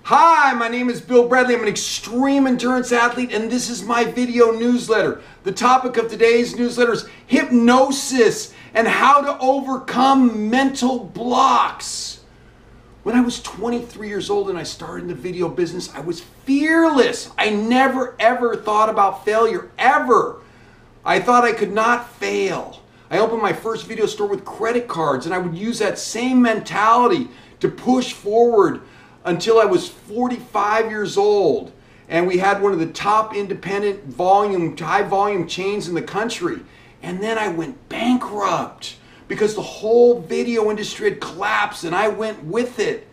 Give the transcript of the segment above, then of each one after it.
Hi, my name is Bill Bradley. I'm an extreme endurance athlete, and this is my video newsletter. The topic of today's newsletter is hypnosis and how to overcome mental blocks. When I was 23 years old and I started in the video business, I was fearless. I never ever thought about failure, ever. I thought I could not fail. I opened my first video store with credit cards, and I would use that same mentality to push forward until I was 45 years old, and we had one of the top independent high volume chains in the country. And then I went bankrupt because the whole video industry had collapsed, and I went with it.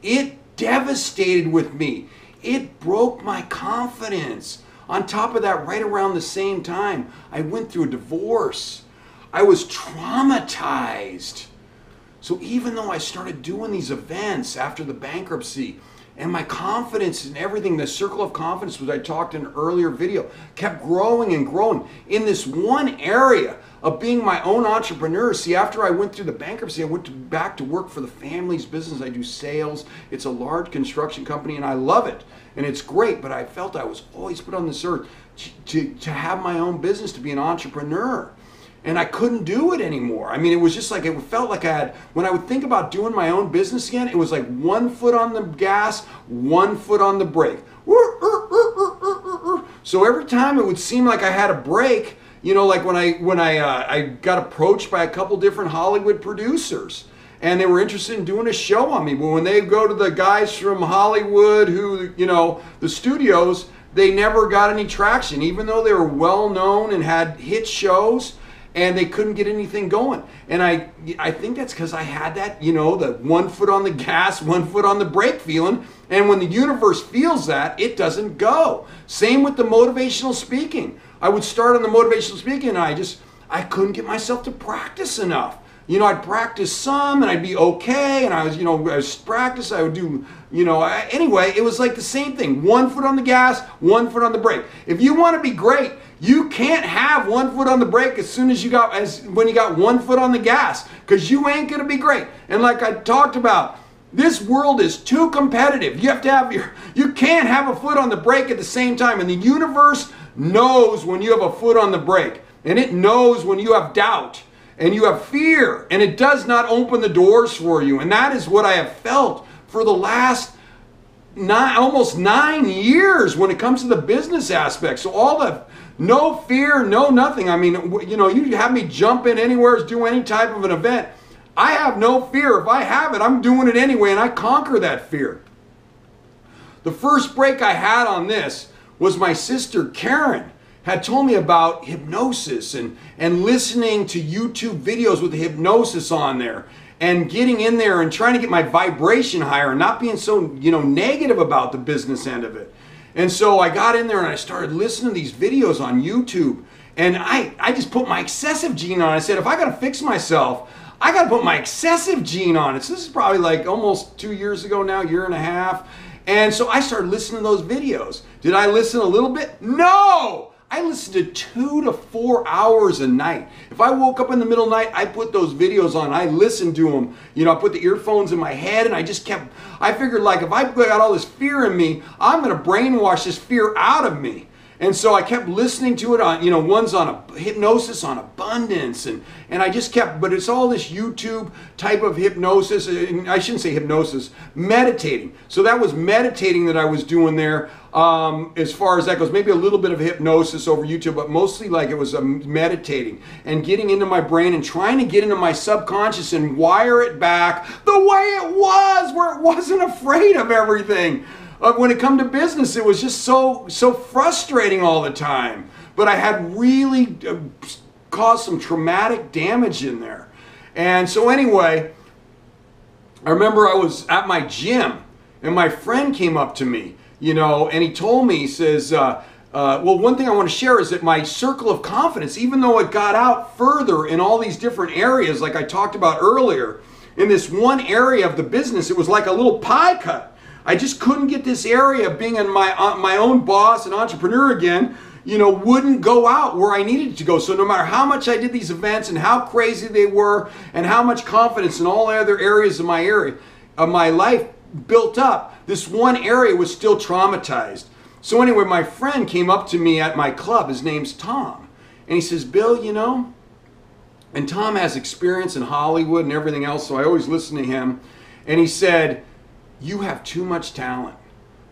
It devastated with me. It broke my confidence. On top of that, right around the same time, I went through a divorce. I was traumatized. So even though I started doing these events after the bankruptcy, and my confidence and everything, the circle of confidence, which I talked in an earlier video, kept growing and growing in this one area of being my own entrepreneur. See, after I went through the bankruptcy, I went back to work for the family's business. I do sales. It's a large construction company, and I love it. And it's great, but I felt I was always put on this earth to have my own business, to be an entrepreneur. And I couldn't do it anymore. I mean, it was just like, it felt like I had, when I would think about doing my own business again, it was like 1 foot on the gas, 1 foot on the brake. So every time it would seem like I had a break, you know, like when I got approached by a couple different Hollywood producers, and they were interested in doing a show on me. But when they go to the guys from Hollywood who, you know, the studios, they never got any traction, even though they were well known and had hit shows. And they couldn't get anything going. And I think that's because I had that, you know, the 1 foot on the gas, 1 foot on the brake feeling. And when the universe feels that, it doesn't go. Same with the motivational speaking. I would start on the motivational speaking, and I couldn't get myself to practice enough. You know, I'd practice some and I'd be okay. And I was practice, I would do, you know, anyway, it was like the same thing. 1 foot on the gas, 1 foot on the brake. If you want to be great, you can't have 1 foot on the brake when you got 1 foot on the gas, because you ain't going to be great. And like I talked about, this world is too competitive. You have to have you can't have a foot on the brake at the same time. And the universe knows when you have a foot on the brake, and it knows when you have doubt and you have fear, and it does not open the doors for you. And that is what I have felt for the last almost 9 years when it comes to the business aspect. So all the no fear, no nothing. I mean, you know, you have me jump in anywhere, do any type of an event. I have no fear. If I have it, I'm doing it anyway, and I conquer that fear. The first break I had on this was my sister Karen had told me about hypnosis and listening to YouTube videos with the hypnosis on there, and getting in there and trying to get my vibration higher and not being so, you know, negative about the business end of it. And so I got in there and I started listening to these videos on YouTube, and I just put my excessive gene on. I said, if I got to fix myself, I got to put my excessive gene on it. So this is probably like almost 2 years ago now, year and a half. And so I started listening to those videos. Did I listen a little bit? No! I listened to 2 to 4 hours a night. If I woke up in the middle of the night, I put those videos on. I listened to them. You know, I put the earphones in my head, and I figured, like, if I got all this fear in me, I'm going to brainwash this fear out of me. And so I kept listening to it on, you know, one's on a hypnosis on abundance, and I just kept, but it's all this YouTube type of hypnosis, and I shouldn't say hypnosis, meditating. So that was meditating that I was doing there, as far as that goes. Maybe a little bit of hypnosis over YouTube, but mostly like it was meditating and getting into my brain and trying to get into my subconscious and wire it back the way it was, where it wasn't afraid of everything. When it come to business, it was just so frustrating all the time. But I had really caused some traumatic damage in there. And so anyway, I remember I was at my gym, and my friend came up to me, you know, and he told me, he says, well, one thing I want to share is that my circle of confidence, even though it got out further in all these different areas, like I talked about earlier, in this one area of the business, it was like a little pie cut. I just couldn't get this area of being my own boss and entrepreneur again, you know, wouldn't go out where I needed it to go. So no matter how much I did these events and how crazy they were and how much confidence in all other areas of my life built up, this one area was still traumatized. So anyway, my friend came up to me at my club. His name's Tom. And he says, Bill, you know, and Tom has experience in Hollywood and everything else, so I always listen to him. And he said, you have too much talent.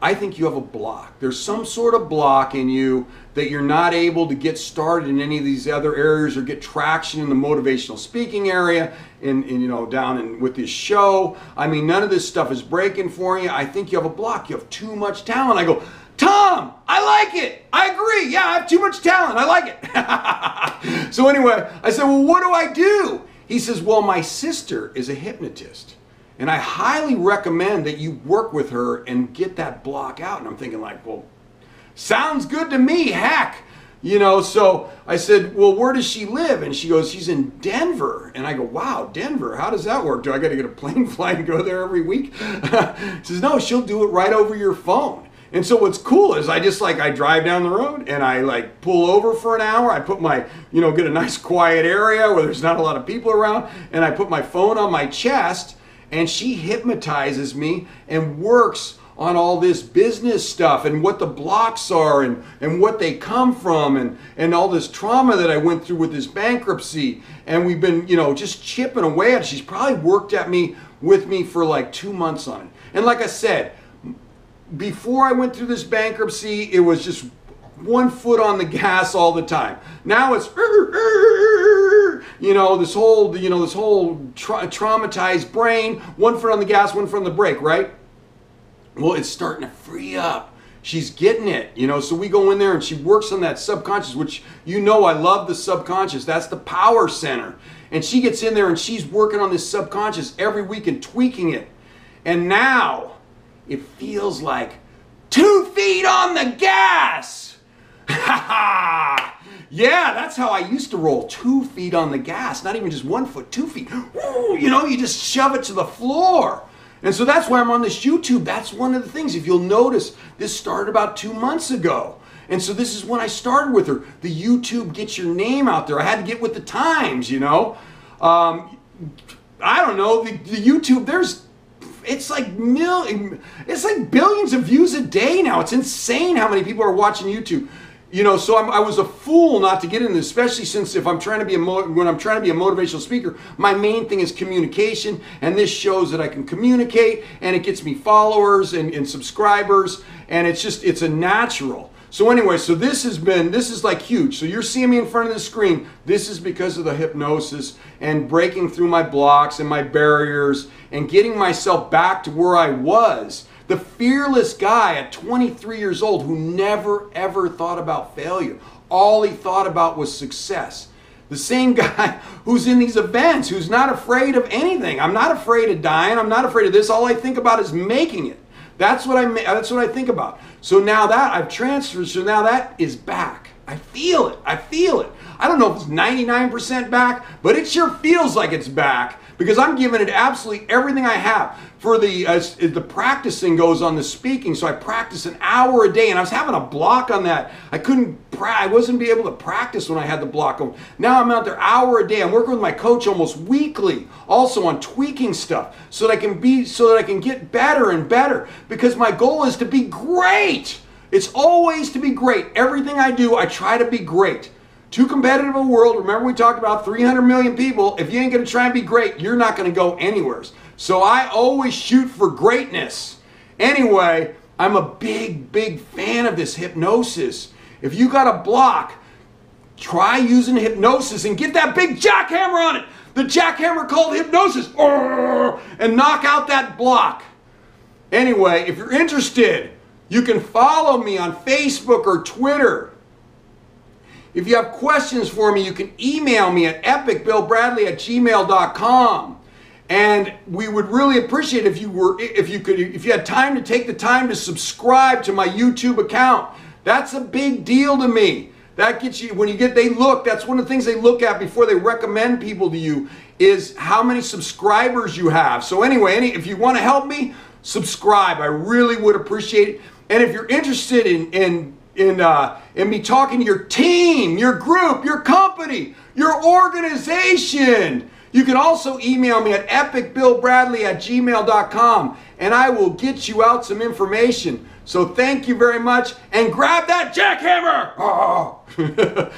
I think you have a block. There's some sort of block in you that you're not able to get started in any of these other areas or get traction in the motivational speaking area and you know, down in with this show. I mean, none of this stuff is breaking for you. I think you have a block. You have too much talent. I go, Tom, I like it. I agree. Yeah, I have too much talent. I like it. So anyway, I said, well, what do I do? He says, well, my sister is a hypnotist. And I highly recommend that you work with her and get that block out. And I'm thinking like, well, sounds good to me, heck. You know, so I said, well, where does she live? And she goes, she's in Denver. And I go, wow, Denver, how does that work? Do I got to get a plane flight and go there every week? She says, no, she'll do it right over your phone. And so what's cool is I drive down the road and I like pull over for an hour. I put my, you know, get a nice quiet area where there's not a lot of people around. And I put my phone on my chest. And she hypnotizes me and works on all this business stuff and what the blocks are and what they come from and all this trauma that I went through with this bankruptcy. And we've been, you know, just chipping away at it. She's probably worked with me for like 2 months on it. And like I said, before I went through this bankruptcy, it was just 1 foot on the gas all the time. Now it's you know, this whole traumatized brain, 1 foot on the gas, 1 foot on the brake, right? Well, it's starting to free up. She's getting it, you know, so we go in there and she works on that subconscious, which, you know, I love the subconscious. That's the power center. And she gets in there and she's working on this subconscious every week and tweaking it. And now it feels like 2 feet on the gas. Yeah, that's how I used to roll. 2 feet on the gas, not even just 1 foot, 2 feet. Woo, you know, you just shove it to the floor. And so that's why I'm on this YouTube. That's one of the things. If you'll notice, this started about 2 months ago. And so this is when I started with her. The YouTube gets your name out there. I had to get with the times, you know. I don't know, the YouTube, it's like billions of views a day now. It's insane how many people are watching YouTube. You know, so I was a fool not to get in this, especially since when I'm trying to be a motivational speaker, my main thing is communication, and this shows that I can communicate, and it gets me followers and subscribers, and it's a natural. So anyway, so this is like huge. So you're seeing me in front of the screen. This is because of the hypnosis and breaking through my blocks and my barriers and getting myself back to where I was. The fearless guy at 23 years old who never ever thought about failure. All he thought about was success. The same guy who's in these events, who's not afraid of anything. I'm not afraid of dying. I'm not afraid of this. All I think about is making it. That's what I think about. So now that I've transferred, so now that is back. I feel it. I feel it. I don't know if it's 99% back, but it sure feels like it's back because I'm giving it absolutely everything I have. For the practicing goes on the speaking, so I practice an hour a day, and I was having a block on that. I wasn't able to practice when I had the block on. Now I'm out there hour a day. I'm working with my coach almost weekly, also on tweaking stuff, so that I can get better and better. Because my goal is to be great. It's always to be great. Everything I do, I try to be great. Too competitive a world. Remember we talked about 300 million people. If you ain't going to try and be great, you're not going to go anywhere. So I always shoot for greatness. Anyway, I'm a big fan of this hypnosis. If you got a block, try using hypnosis and get that big jackhammer on it. The jackhammer called hypnosis. And knock out that block. Anyway, if you're interested, you can follow me on Facebook or Twitter. If you have questions for me, you can email me at epicbillbradley@gmail.com. And we would really appreciate if you had time to take the time to subscribe to my YouTube account. That's a big deal to me. That gets you, that's one of the things they look at before they recommend people to you is how many subscribers you have. So anyway, if you want to help me, subscribe. I really would appreciate it. And if you're interested in me talking to your team, your group, your company, your organization, you can also email me at epicbillbradley@gmail.com. and I will get you out some information. So thank you very much, and grab that jackhammer! Oh.